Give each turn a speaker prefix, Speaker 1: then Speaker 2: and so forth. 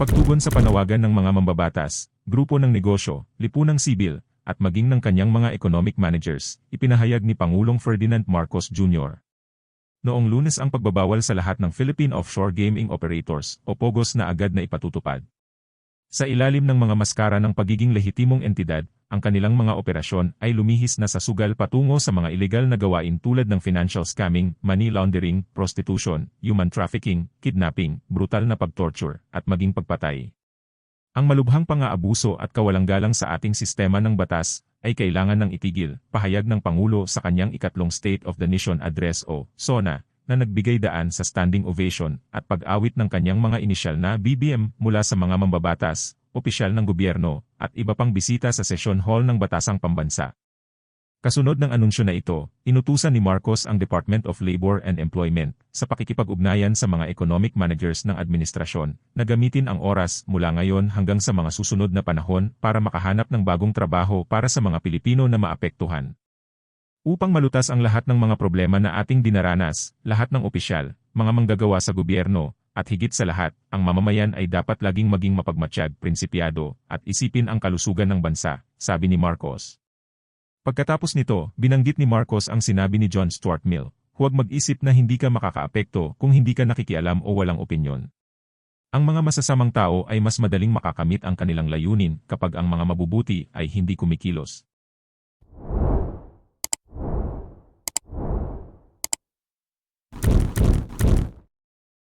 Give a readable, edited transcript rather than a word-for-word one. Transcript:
Speaker 1: pagtugon sa panawagan ng mga mambabatas, grupo ng negosyo, lipunang sibil, at maging ng kanyang mga economic managers, ipinahayag ni Pangulong Ferdinand Marcos Jr. Noong Lunes ang pagbabawal sa lahat ng Philippine Offshore Gaming Operators o POGOs na agad na ipatutupad. Sa ilalim ng mga maskara ng pagiging lehitimong entidad, ang kanilang mga operasyon ay lumihis na sa sugal patungo sa mga ilegal na gawain tulad ng financial scamming, money laundering, prostitution, human trafficking, kidnapping, brutal na pagtorture, at maging pagpatay. Ang malubhang pang-aabuso at kawalang-galang sa ating sistema ng batas ay kailangan ng itigil, pahayag ng Pangulo sa kanyang ikatlong State of the Nation Address o SONA, na nagbigay daan sa standing ovation at pag-awit ng kanyang mga inisyal na BBM mula sa mga mambabatas, opisyal ng gobyerno, at iba pang bisita sa session hall ng Batasang Pambansa. Kasunod ng anunsyo na ito, inutusan ni Marcos ang Department of Labor and Employment sa pakikipag-ugnayan sa mga economic managers ng administrasyon na gamitin ang oras mula ngayon hanggang sa mga susunod na panahon para makahanap ng bagong trabaho para sa mga Pilipino na maapektuhan. Upang malutas ang lahat ng mga problema na ating dinaranas, lahat ng opisyal, mga manggagawa sa gobyerno, at higit sa lahat, ang mamamayan ay dapat laging maging mapagmatsyag, prinsipyado, at isipin ang kalusugan ng bansa, sabi ni Marcos. Pagkatapos nito, binanggit ni Marcos ang sinabi ni John Stuart Mill, huwag mag-isip na hindi ka makakaapekto kung hindi ka nakikialam o walang opinyon. Ang mga masasamang tao ay mas madaling makakamit ang kanilang layunin kapag ang mga mabubuti ay hindi kumikilos.